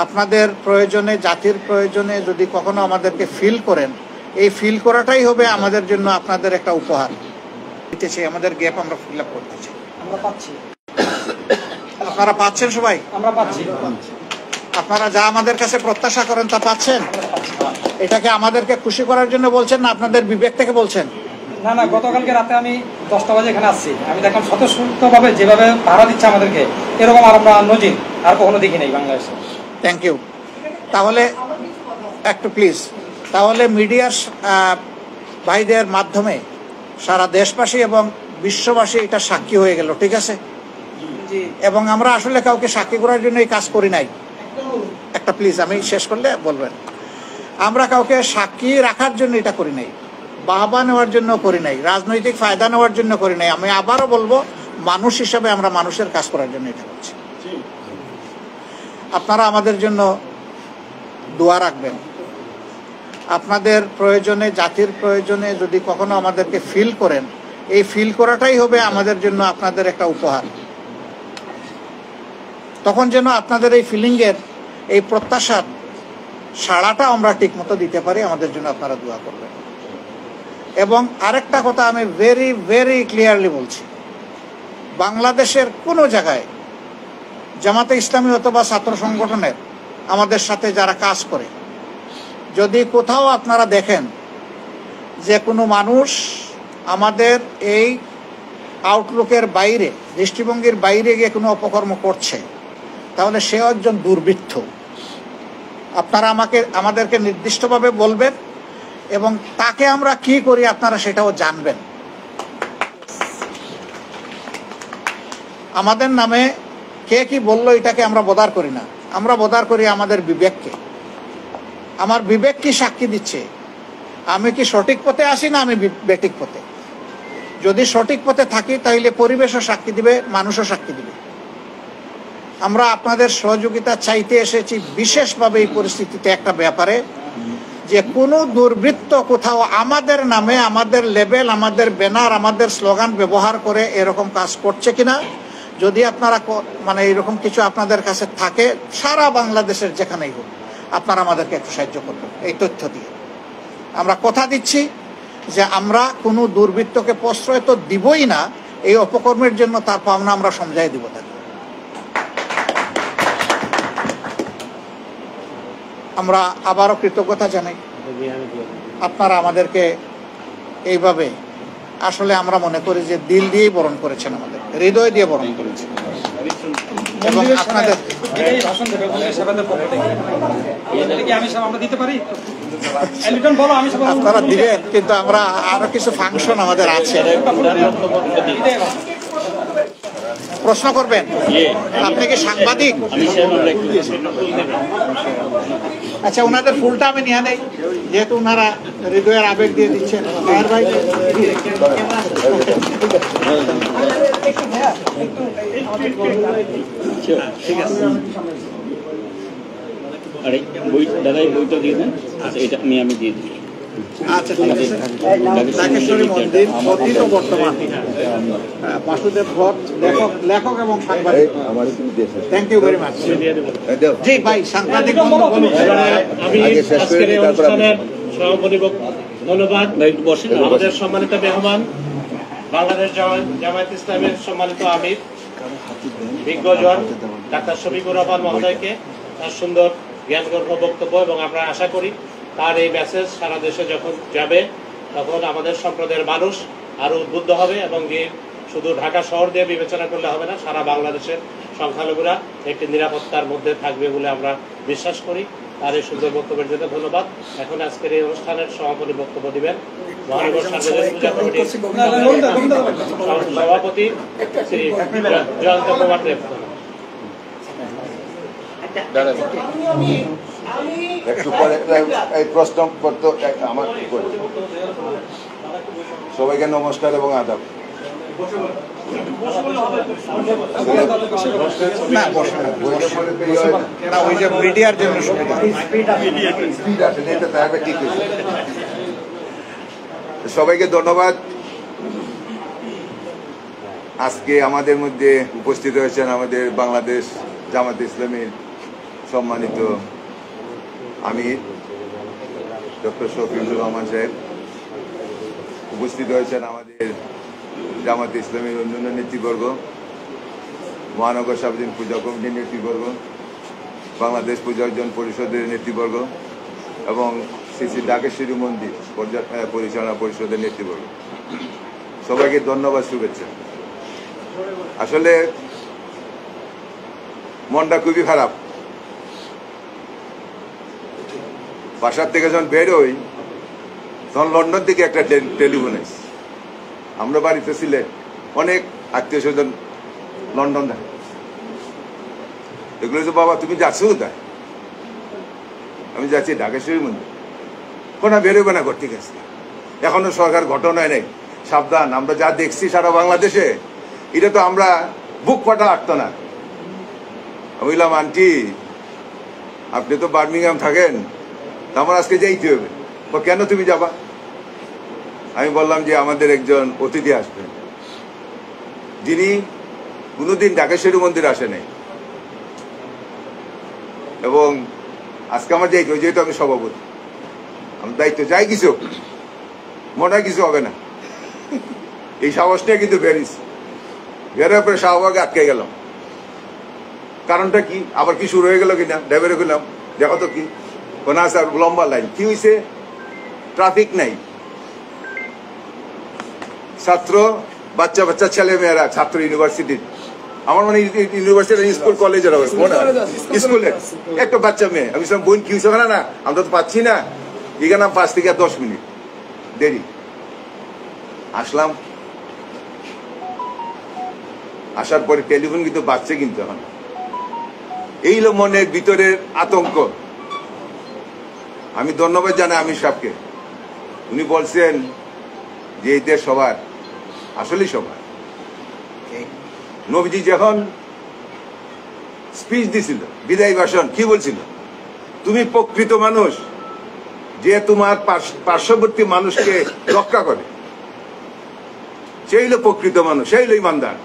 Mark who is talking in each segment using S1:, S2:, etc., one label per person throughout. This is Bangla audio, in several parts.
S1: আপনাদের প্রয়োজনে, জাতির প্রয়োজনে যদি কখনো আমাদেরকে ফিল করেন, এই ফিল করাটাই হবে আমাদের জন্য আপনাদের একটা উপহার। আমাদের গ্যাপ আমরা ফিল আপ করতেছি,
S2: আমরা পাচ্ছি।
S1: আপনারা পাচ্ছেন? সবাই
S2: আমরা পাচ্ছি।
S1: আপনারা যা আমাদের কাছে প্রত্যাশা করেন তা পাচ্ছেন? এটাকে আমাদেরকে খুশি করার জন্য বলছেন না আপনাদের বিবেক থেকে বলছেন?
S2: না না, গতকালকে রাতে আমি 10টা বাজে এখানে আসছি, আমি দেখলাম স্বতঃস্ফূর্তভাবে যেভাবে পাহারা দিচ্ছে আমাদেরকে, এরকম আর আমরা নজির আর কখনো দেখি নাই বাংলাদেশে।
S1: Thank you. তাহলে একটু প্লিজ, তাহলে মিডিয়ার ভাইদের মাধ্যমে সারা দেশবাসী এবং বিশ্ববাসী এটা সাক্ষী হয়ে গেল, ঠিক আছে? এবং আমরা আসলে কাউকে সাক্ষী করার জন্য এই কাজ করি নাই। একটা প্লিজ, আমি শেষ করলে বলবেন। আমরা কাউকে সাক্ষী রাখার জন্য এটা করি নাই, বাহবা নেওয়ার জন্য করি নাই, রাজনৈতিক ফায়দা নেওয়ার জন্য করি নাই। আমি আবারও বলবো, মানুষ হিসাবে আমরা মানুষের কাজ করার জন্য এটা করছি। আপনারা আমাদের জন্য দোয়া রাখবেন। আপনাদের প্রয়োজনে, জাতির প্রয়োজনে যদি কখনো আমাদেরকে ফিল করেন, এই ফিল করাটাই হবে আমাদের জন্য আপনাদের একটা উপহার। তখন যেন আপনাদের এই ফিলিংয়ের, এই প্রত্যাশার সাড়াটা আমরা ঠিক মতো দিতে পারি, আমাদের জন্য আপনারা দোয়া করবেন। এবং আরেকটা কথা আমি ভেরি ভেরি ক্লিয়ারলি বলছি, বাংলাদেশের কোনো জায়গায় জামাতে ইসলামী অথবা ছাত্র সংগঠনের আমাদের সাথে যারা কাজ করে, যদি কোথাও আপনারা দেখেন যে কোনো মানুষ আমাদের এই আউটলুকের বাইরে, দৃষ্টিভঙ্গির বাইরে গিয়ে কোনো অপকর্ম করছে, তাহলে সে একজন দুর্বৃত্ত। আপনারা আমাদেরকে নির্দিষ্টভাবে বলবেন এবং তাকে আমরা কি করি আপনারা সেটাও জানবেন। আমাদের নামে কে কি বললো এটাকে আমরা বদার করি না, আমরা বদার করি আমাদের বিবেককে। আমার বিবেক কি সাক্ষী দিচ্ছে, আমি কি সঠিক পথে আসি না আমি বেঠিক পথে? যদি সঠিক পথে থাকি তাহলে পরিবেশও সাক্ষী দিবে, মানুষও সাক্ষী দিবে। আমরা আপনাদের সহযোগিতা চাইতে এসেছি বিশেষভাবে এই পরিস্থিতিতে একটা ব্যাপারে, যে কোনো দুর্বৃত্ত কোথাও আমাদের নামে, আমাদের লেবেল, আমাদের ব্যানার, আমাদের স্লোগান ব্যবহার করে এরকম কাজ করছে কিনা। যদি আপনারা মানে এরকম কিছু আপনাদের কাছে থাকে, সারা বাংলাদেশের যেখানেই হোক, আপনারা আমাদেরকে একটু সাহায্য করবেন এই তথ্য দিয়ে। আমরা কথা দিচ্ছি যে আমরা কোনো দুর্বৃত্তকে প্রশ্রয় তো দিবই না, এই অপকর্মের জন্য তার পাওনা আমরা সমঝাই দিব তাকে। আমরা আবারও কৃতজ্ঞতা জানাই, আপনারা আমাদেরকে এইভাবে, আসলে আমরা মনে করি যে দিল দিয়েই বরণ করেছেন, আমাদের হৃদয় দিয়ে বরণ করেছেন। এবং আপনাদের আপনারা দিবেন, কিন্তু আমরা আরো কিছু ফাংশন আমাদের আছে। প্রশ্ন করবেন? আপনি কি সাংবাদিক? আচ্ছা, ওনাদের ফুলটা আমি নিয়ে নেই, যেহেতু ওনারা হৃদয়ের আবেগ দিয়ে দিচ্ছেন। ভাই ঠিক আছে,
S3: আরে বই দাদা, বইটা দিয়ে দেন। আচ্ছা, এটা আমি দিয়ে দিই।
S1: আচ্ছা, ঠিক আছে। ঢাকেশ্বরী মন্দির অতীত বর্তমান, বাসুদেব ঘর, লেখক এবং সাংবাদিক। Thank you very much. জি ভাই, সাংবাদিক
S4: আমি আজকের এই অনুষ্ঠানের সভাপতি, ধন্যবাদ আমাদের সম্মানিত মেহমান, বাংলাদেশ জামায়াত ইসলামের সম্মানিত আমির বিজ্ঞজন ডাক্তার শফিকুর রহমান মহোদয়কে, তার সুন্দর জ্ঞানগর্ভ বক্তব্য, এবং আমরা আশা করি তার এই মেসেজ সারা দেশে যখন যাবে তখন আমাদের সম্প্রদায়ের মানুষ আরো উদ্বুদ্ধ হবে, এবং শুধু ঢাকা শহর দিয়ে বিবেচনা করলে হবে না, সারা বাংলাদেশের সংখ্যালঘুরা একটি নিরাপত্তার মধ্যে থাকবে বলে আমরা বিশ্বাস করি। তার এই সুন্দর বক্তব্যের জন্য ধন্যবাদ। এখন আজকের এই অনুষ্ঠানের সভাপতি বক্তব্য দিবেন মহানগর সার্বজনীন পূজা কমিটির সভাপতি শ্রী জয়ন্ত কুমার দেব।
S5: একটু পরে এই প্রশ্ন করতে আমার সবাইকে নমস্কার এবং আদাব। সবাইকে ধন্যবাদ। আজকে আমাদের মধ্যে উপস্থিত হয়েছেন আমাদের বাংলাদেশ জামাত ইসলামীর সম্মানিত আমির ডক্টর শফিকুর রহমান সাহেব, উপস্থিত হয়েছেন আমাদের জামাতে ইসলামীর অন্যান্য নেতৃবর্গ, মহানগর সার্বজনীন পূজা কমিটির নেতৃবর্গ, বাংলাদেশ পূজা অর্জন পরিষদের নেতৃবর্গ এবং শ্রী শ্রী ঢাকেশ্বরী মন্দির পরিচালনা পরিষদের নেতৃবর্গ, সবাইকে ধন্যবাদ, শুভেচ্ছা। আসলে মনটা খুবই খারাপ। বাসার থেকে যখন বের হই তখন লন্ডন থেকে একটা টেলিফোন এসে, আমরা বাড়িতে ছিলেন, অনেক আত্মীয় স্বজন লন্ডন থাকে। এগুলো তো বাবা তুমি যাচ্ছ কোথায়? আমি যাচ্ছি ঢাকেশ্বরী মন্দির। কোনো বেরোবে না ঘর থেকে আসছে, এখনো সরকার গঠন হয় নাই, সাবধান। আমরা যা দেখছি সারা বাংলাদেশে, এটা তো আমরা বুক ফাটা আটতো না। আমি বললাম, আন্টি আপনি তো বার্মিংহাম থাকেন, আমার আজকে যাইতে হবে। কেন তুমি যাবা? আমি বললাম যে আমাদের একজন অতিথি আসবেন, যিনি কোনোদিন ঢাকেশ্বরী মন্দির আসে নাই, এবং আজকে আমার যাইতে হবে, যেহেতু আমি সভাপতি, আমার দায়িত্ব, যাই কিছু মনে হয় কিছু হবে না। এই সাহসটা কিন্তু বেরিয়েছে, বেরোয় পরে শাহবাগে আটকে গেলাম। কারণটা কি, আবার কি শুরু হয়ে গেল কিনা, ড্রাইভারে গেলাম, দেখো তো কি কোন আছে, লম্বা লাইন। কি হয়েছে? ট্রাফিক নাই, ছাত্র বাচ্চা বাচ্চা ছেলে মেয়েরা, ছাত্র ইউনিভার্সিটির, আমার মানে ইউনিভার্সিটি স্কুল কলেজের স্কুলের একটা বাচ্চা মেয়ে। আমি বোন কি হয়েছে না, আমরা তো পাচ্ছি না, এখানে 5 থেকে 10 মিনিট দেরি। আসলাম, আসার পরে টেলিফোন কিন্তু বাচ্চা, কিন্তু এখন এই হলো মনের ভিতরের আতঙ্ক। আমি ধন্যবাদ জানাই আমির সাহেবকে, উনি বলছেন যে এই দেশ সবার, আসলেই সবার। নবীজি যখন স্পিচ দিছিল, বিদায় ভাষণ, কি বলছিল? তুমি প্রকৃত মানুষ যে তোমার পার্শ্ববর্তী মানুষকে রক্ষা করে, সেই হলো প্রকৃত মানুষ, সেই হলো ইমানদার।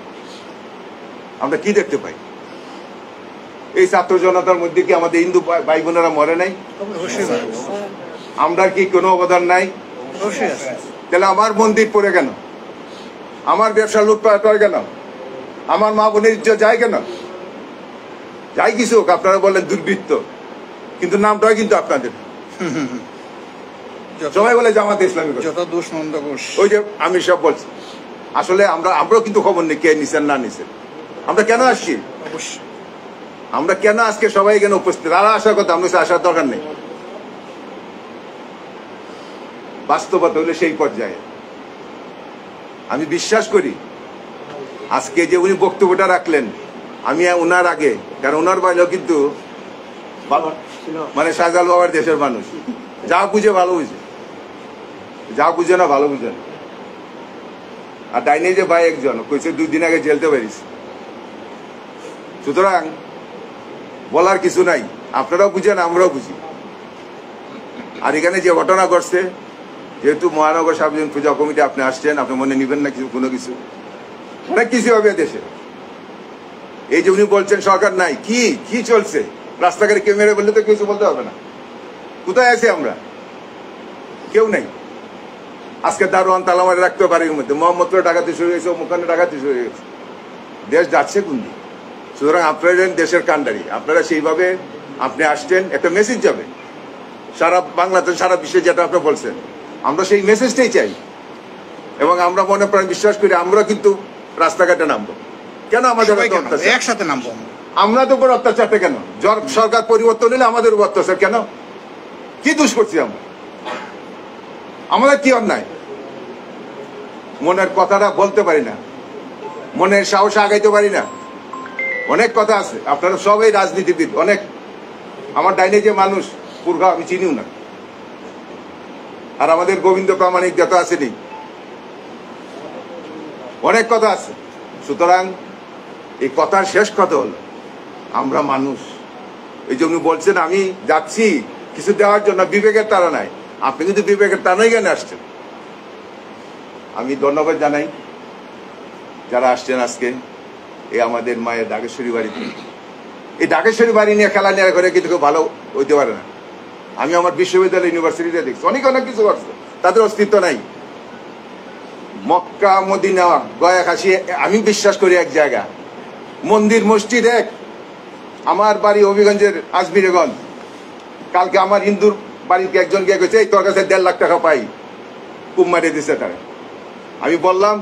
S5: আমরা কি দেখতে পাই? এই ছাত্র জনতার মধ্যে কি আমাদের হিন্দু ভাই বোনেরা মরে নাই? আমরা কি কোনো অবদান নাই? তাহলে আমার মন্দির পড়ে কেন? আমার ব্যবসা লুটপাট হয় কেন? আমার মা বোনের ইজ্জত যায় কেন? যাই কিছু হোক, আপনারা বলেন দুর্বৃত্ত, কিন্তু নামটাই কিন্তু আপনাদের। সবাই বলে জামাতে ইসলামী, ওই যে আমি সব বলছি। আসলে আমরাও কিন্তু খবর নেই কে নিছেন না নিছেন। আমরা কেন আসছি? আমরা কেন আজকে সবাই এখানে উপস্থিত? আর আসার কথা, আমরা আসার দরকার নেই। বাস্তবতা হলে সেই পর্যায়ে আমি বিশ্বাস করি আজকে যে উনি বক্তব্যটা রাখলেন, আমি ওনার আগে, কারণ ওনার বাইরেও কিন্তু মানে শাহজালাল বাবার দেশের মানুষ, যা বুঝে ভালো বুঝে, যা বুঝে না ভালো বুঝে না। আর ডাইনে যে ভাই একজন কইছে 2 দিন আগে জেলতে পারিস। সুতরাং বলার কিছু নাই, আপনারাও বুঝেন, আমরাও বুঝি। আর এখানে যে ঘটনা ঘটছে, যেহেতু মহানগর সার্বজনীন পূজা কমিটি আপনি আসছেন, আপনি মনে নিবেন না কিছু, কোনো কিছু, অনেক কিছু হবে দেশে। এই যে উনি বলছেন সরকার নাই, কি কি চলছে রাস্তাঘাটে, কেউ মেরে বললে তো কিছু বলতে হবে না। কোথায় আছি আমরা? কেউ নেই। আজকে দারোয়ান তালা মারে রাখতে পারে, এর মধ্যে মোহাম্মদপুরে ডাকাতি শুরু হয়েছে, মুখানে ডাকাতি শুরু হয়ে গেছে। দেশ যাচ্ছে কোন দিকে? সুতরাং আপনারা দেশের কান্ডারি, আপনারা সেইভাবে আপনি আসছেন, একটা মেসেজ যাবে সারা বাংলাদেশ, সারা বিশ্বে, যেটা আপনি বলছেন, আমরা সেই মেসেজটাই চাই। এবং আমরা মনে প্রাণ বিশ্বাস করি, আমরা কিন্তু রাস্তাঘাটে নামবো। কেন আমাদের
S1: একসাথে নামবো?
S5: আমরা তো উপর অত্যাচারটা কেন? সরকার পরিবর্তন হলে আমাদের উপর অত্যাচার কেন? কি দোষ করছি আমরা? আমাদের কি অন্যায়? মনের কথাটা বলতে পারি না, মনের সাহস আগাইতে পারি না। অনেক কথা আছে, আপনারা সবাই রাজনীতিবিদ, অনেক। আমার ডাইনে যে মানুষ পুরগা আমি চিনিও না, আর আমাদের গোবিন্দ প্রামাণিক যত আসেনি, অনেক কথা আছে। সুতরাং এই কথার শেষ কথা হলো, আমরা মানুষ। এই জন্য বলছেন আমি যাচ্ছি কিছু দেওয়ার জন্য, বিবেকের তারা নাই। আপনি কিন্তু বিবেকের টানাই জ্ঞানে আসছেন। আমি ধন্যবাদ জানাই যারা আসছেন আজকে এই আমাদের মায়ের ঢাকেশ্বরী বাড়িতে। এই ঢাকেশ্বরী বাড়ি নিয়ে খেলা নিয়ে করে কিন্তু কেউ ভালো হইতে পারে না। আমি আমার বিশ্ববিদ্যালয় ইউনিভার্সিটিতে দেখছি অনেক অনেক কিছু করছে, তাদের অস্তিত্ব নাই। মক্কা মদিনা গয়া খাসি আমি বিশ্বাস করি এক জায়গা, মন্দির মসজিদ এক। আমার বাড়ি হবিগঞ্জের আজমিরেগঞ্জ, কালকে আমার হিন্দুর বাড়িতে একজন গিয়ে গেছে এই তোর কাছে 1.5 লাখ টাকা পাই, কুম মারিয়ে দিচ্ছে তারা। আমি বললাম,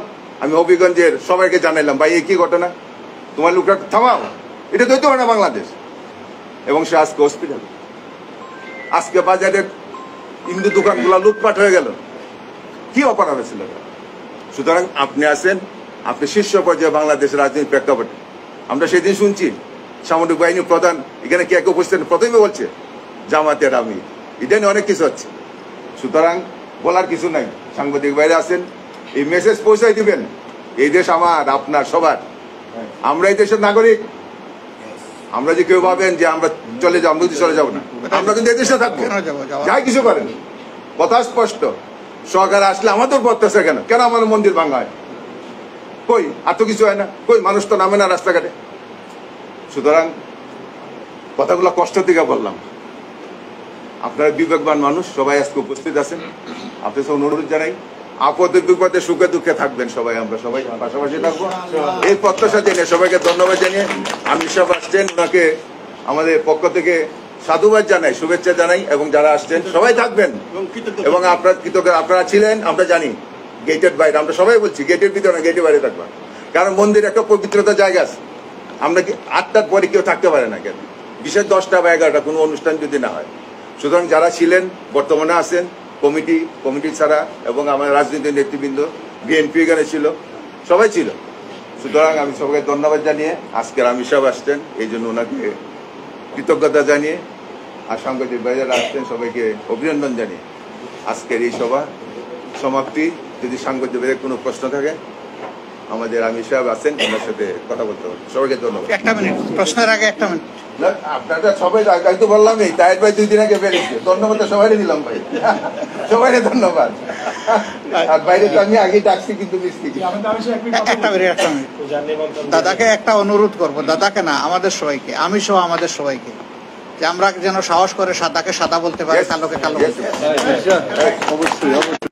S5: আমি হবিগঞ্জের সবাইকে জানাইলাম, ভাই এই কি ঘটনা, তোমার লোকটা থামাও, এটা তো হইতে পারে না বাংলাদেশ। এবং সে আজকে হসপিটাল, আজকে বাজারের হিন্দু দোকানগুলো লুটপাট হয়ে গেল, কি অপরাধ ছিল। সুতরাং আপনি আছেন, আপনি শীর্ষ পর্যায়ে বাংলাদেশের রাজনৈতিক প্রেক্ষাপটে। আমরা সেদিন শুনছি সামরিক বাহিনী প্রধান এখানে কে কে উপস্থিত, প্রথমে বলছে জামাতের আমি, এটা নিয়ে অনেক কিছু হচ্ছে। সুতরাং বলার কিছু নাই, সাংবাদিক বাইরে আছেন, এই মেসেজ পৌঁছাই দিবেন, এই দেশ আমার আপনার সবার, আমরা এই দেশের নাগরিক। আমরা যে কেউ ভাবেন যে আমরা চলে যাবো, আমরা চলে যাবো না, আমরা কিন্তু এই দেশে থাকবো, যাই কিছু করেন। কথা স্পষ্ট, সরকার আসলে আমাদের পড়তেছে কেন, কেন আমার মন্দির ভাঙা হয়, কই আর তো কিছু হয় না, কই মানুষ তো নামে না রাস্তাঘাটে। সুতরাং কথাগুলো কষ্ট থেকে বললাম, আপনারা বিবেকবান মানুষ, সবাই আজকে উপস্থিত আছেন, আপনার সাথে অনুরোধ জানাই, আপদে বিপদে সুখে দুঃখে থাকবেন সবাই, আমরা সবাই পাশাপাশি থাকবো এই প্রত্যাশা জেনে সবাইকে ধন্যবাদ জানিয়ে আমি সব আসছেন ওনাকে আমাদের পক্ষ থেকে সাধুবাদ জানাই, শুভেচ্ছা জানাই, এবং যারা আসছেন সবাই থাকবেন এবং আপনার কৃতজ্ঞ আপনারা ছিলেন আমরা জানি। গেটের বাইরে আমরা সবাই বলছি, গেটের ভিতরে না, গেটের বাইরে থাকবা, কারণ মন্দির একটা পবিত্রতা জায়গা আছে। আমরা কি 8টার পরে কেউ থাকতে পারে না কেন, বিশেষ 10টা বা 11টা কোনো অনুষ্ঠান যদি না হয়। সুতরাং যারা ছিলেন বর্তমানে আছেন, কমিটি ছাড়া এবং আমার রাজনৈতিক নেতৃবৃন্দ, বিএনপি এখানে ছিল, সবাই ছিল। সুতরাং আমি সবাইকে ধন্যবাদ জানিয়ে, আজকের আমি সব আসছেন এই জন্য ওনাকে কৃতজ্ঞতা জানিয়ে, আর সাংবাদিক ভাইরা আসছেন সবাইকে অভিনন্দন জানিয়ে আজকের এই সভা সমাপ্তি। যদি সাংবাদিক ভাইয়ের কোনো প্রশ্ন থাকে আমাদের আমি সাহেব আছেন, ওনার সাথে কথা বলতে পারেন। সবাইকে ধন্যবাদ।
S1: একটা মিনিট, প্রশ্নের আগে একটা মিনিট।
S5: আপনারা সবাই আমি তো বললামই, তাহের ভাই 2 দিন আগে বেরিয়েছে, ধন্যবাদ সবাই দিলাম ভাই, সবাই ধন্যবাদ। আর বাইরে তো আমি আগে ডাকছি কিন্তু
S1: একটা মিনিট, দাদাকে একটা অনুরোধ করবো, দাদাকে না আমাদের সবাইকে, আমি সহ আমাদের সবাইকে, যে আমরা যেন সাহস করে সাদাকে সাদা বলতে পারি, কালোকে কালো বলতে পারি।
S5: অবশ্যই।